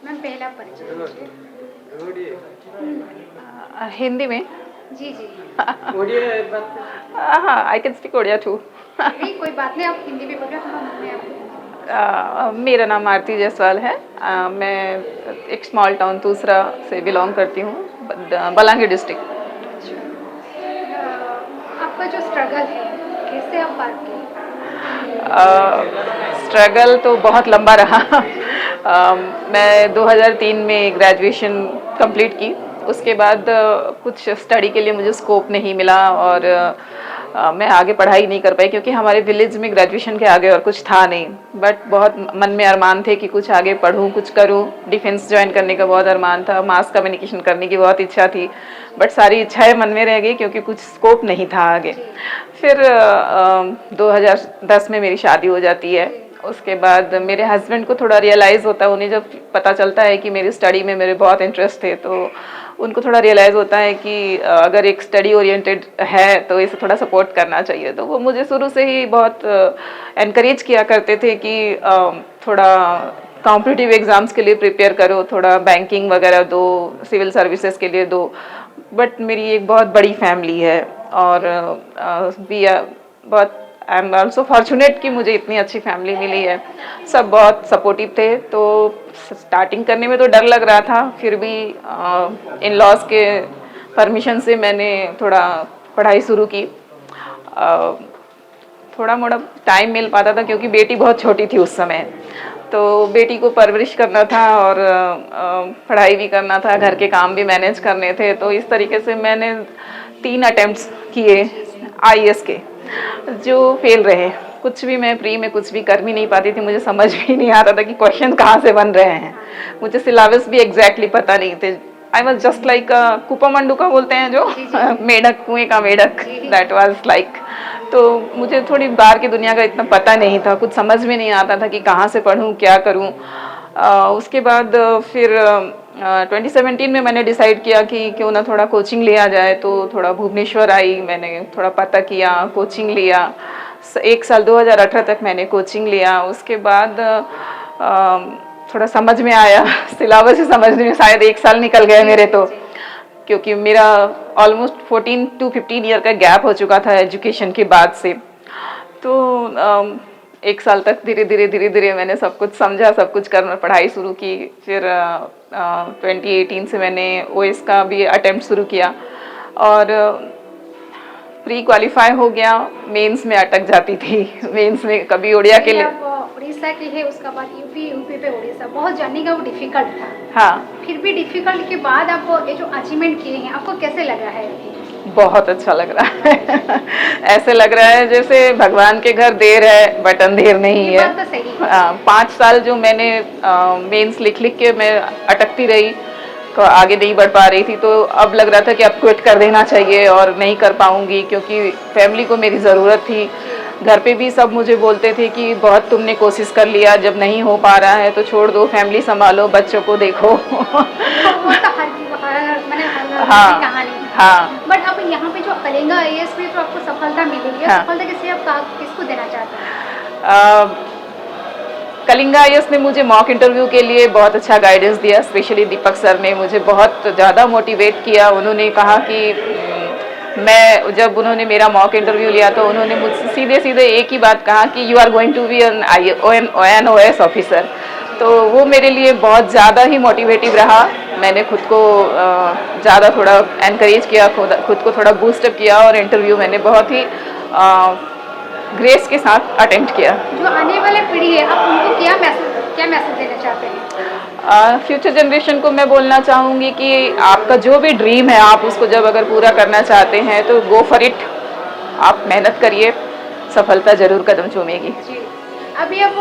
Ma'am पहला परिचय हिंदी में जी जी हाँ I can speak Odia too नहीं कोई बात नहीं, आप हिंदी में बोल रहे हो तो मैं आपको मेरा नाम आरती जायसवाल है। मैं एक स्मॉल टाउन दूसरा से बिलोंग करती हूँ, बलांगीर डिस्ट्रिक्ट। आपका जो स्ट्रगल है कैसे आप पार किए? स्ट्रगल तो बहुत लंबा रहा। मैं 2003 में ग्रेजुएशन कंप्लीट की। उसके बाद कुछ स्टडी के लिए मुझे स्कोप नहीं मिला और मैं आगे पढ़ाई नहीं कर पाई क्योंकि हमारे विलेज में ग्रेजुएशन के आगे और कुछ था नहीं। बट बहुत मन में अरमान थे कि कुछ आगे पढूं, कुछ करूं। डिफेंस ज्वाइन करने का बहुत अरमान था, मास कम्युनिकेशन करने की बहुत इच्छा थी, बट सारी इच्छाएं मन में रह गई क्योंकि कुछ स्कोप नहीं था आगे। फिर 2010 में मेरी शादी हो जाती है। उसके बाद मेरे हस्बैंड को थोड़ा रियलाइज़ होता है, उन्हें जब पता चलता है कि मेरी स्टडी में मेरे बहुत इंटरेस्ट थे, तो उनको थोड़ा रियलाइज़ होता है कि अगर एक स्टडी ओरिएंटेड है तो इसे थोड़ा सपोर्ट करना चाहिए। तो वो मुझे शुरू से ही बहुत एनकरेज किया करते थे कि थोड़ा कॉम्पिटिटिव एग्ज़ाम्स के लिए प्रिपेयर करो, थोड़ा बैंकिंग वगैरह दो, सिविल सर्विसेज के लिए दो। बट मेरी एक बहुत बड़ी फैमिली है और बहुत आई एम ऑल्सो फॉर्चुनेट कि मुझे इतनी अच्छी फैमिली मिली है। सब बहुत सपोर्टिव थे। तो स्टार्टिंग करने में तो डर लग रहा था, फिर भी इन लॉज के परमिशन से मैंने थोड़ा पढ़ाई शुरू की। थोड़ा मोड़ा टाइम मिल पाता था क्योंकि बेटी बहुत छोटी थी उस समय, तो बेटी को परवरिश करना था और पढ़ाई भी करना था, घर के काम भी मैनेज करने थे। तो इस तरीके से मैंने 3 अटेम्प्ट्स किए आईएएस के, जो फेल रहे। कुछ भी मैं प्री में कुछ भी कर भी नहीं पाती थी, मुझे समझ भी नहीं आता था कि क्वेश्चन कहाँ से बन रहे हैं। मुझे सिलेबस भी एग्जैक्टली पता नहीं थे। आई वॉज जस्ट लाइक कुपा मंडूका बोलते हैं जो मेढक, कुएं का मेढक, दैट वाज लाइक। तो मुझे थोड़ी बाहर की दुनिया का इतना पता नहीं था, कुछ समझ में नहीं आता था कि कहाँ से पढूं, क्या करूं। उसके बाद फिर 2017 में मैंने डिसाइड किया कि क्यों ना थोड़ा कोचिंग लिया जाए। तो थोड़ा भुवनेश्वर आई, मैंने थोड़ा पता किया, कोचिंग लिया। 1 साल 2018 तक मैंने कोचिंग लिया। उसके बाद थोड़ा समझ में आया, सिलेबस ही समझने में शायद 1 साल निकल गए मेरे, तो क्योंकि मेरा ऑलमोस्ट 14 to 15 ईयर का गैप हो चुका था एजुकेशन के बाद से। तो 1 साल तक धीरे धीरे मैंने सब कुछ समझा, सब कुछ करना, पढ़ाई शुरू की। फिर 2018 से मैंने ओएस का भी अटेम्प्ट शुरू किया और प्री क्वालिफाई हो गया। मेंस में अटक जाती थी। मेंस में कभी उड़िया के लिए, उड़ीसा की है, उसका बाद यूपी पे उड़ीसा, बहुत जानने का वो डिफिकल्ट था। हाँ, फिर भी डिफिकल्ट के बाद आप ये जो अचीवमेंट किए हैं, आपको कैसे लग रहा है? बहुत अच्छा लग रहा है। ऐसे लग रहा है जैसे भगवान के घर देर है बट अंधेर नहीं है। बात तो सही है। 5 साल जो मैंने मेंस लिख के मैं अटकती रही, तो आगे नहीं बढ़ पा रही थी, तो अब लग रहा था कि अब क्विट कर देना चाहिए और नहीं कर पाऊंगी क्योंकि फैमिली को मेरी ज़रूरत थी। घर पे भी सब मुझे बोलते थे कि बहुत तुमने कोशिश कर लिया, जब नहीं हो पा रहा है तो छोड़ दो, फैमिली संभालो, बच्चों को देखो। हाँ हाँ। बट अब यहाँ पे जो कलिंगा आईएएस में तो आपको सफलता मिली है, हाँ। सफलता किसे आप किसको देना चाहते हैं? कलिंगा आईएएस ने मुझे मॉक इंटरव्यू के लिए बहुत अच्छा गाइडेंस दिया। स्पेशली दीपक सर ने मुझे बहुत ज़्यादा मोटिवेट किया। उन्होंने कहा कि मैं, जब उन्होंने मेरा मॉक इंटरव्यू लिया तो उन्होंने मुझसे सीधे सीधे एक ही बात कहा कि you are going to be an OS officer. तो वो मेरे लिए बहुत ज़्यादा ही मोटिवेटिव रहा। मैंने खुद को ज़्यादा थोड़ा एनकरेज किया, खुद को थोड़ा बूस्टअप किया और इंटरव्यू मैंने बहुत ही ग्रेस के साथ अटेम्प्ट किया। जो आने वाले पीढ़ी है, आप उनको क्या मैसेज देना चाहते हैं? फ्यूचर जनरेशन को मैं बोलना चाहूँगी कि आपका जो भी ड्रीम है, आप उसको जब अगर पूरा करना चाहते हैं तो गो फॉर इट। आप मेहनत करिए, सफलता जरूर कदम चूमेगी। अभी अब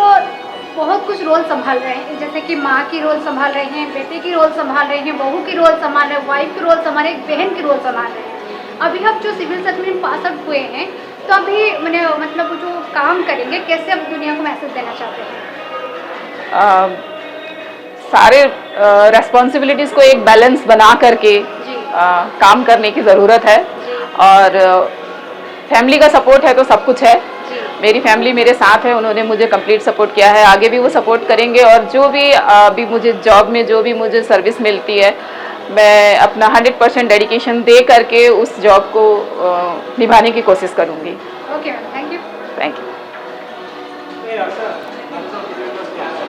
बहुत कुछ रोल संभाल रहे हैं, जैसे कि माँ की रोल संभाल रहे हैं, बेटे की रोल संभाल रहे हैं, बहू की रोल संभाल रहे हैं, वाइफ की रोल संभाल रहे हैं, बहन की रोल संभाल रहे हैं। अभी आप जो सिविल सर्विस में पास आउट हुए हैं, तो अभी मतलब जो काम करेंगे, कैसे आप दुनिया को मैसेज देना चाहते हैं? सारे रेस्पॉन्सिबिलिटीज़ को एक बैलेंस बना करके काम करने की ज़रूरत है और फैमिली का सपोर्ट है तो सब कुछ है। मेरी फैमिली मेरे साथ है, उन्होंने मुझे कंप्लीट सपोर्ट किया है, आगे भी वो सपोर्ट करेंगे। और जो भी अभी मुझे जॉब में जो भी मुझे सर्विस मिलती है, मैं अपना 100% डेडिकेशन दे करके उस जॉब को निभाने की कोशिश करूँगी। Okay ma'am, thank you. Thank you.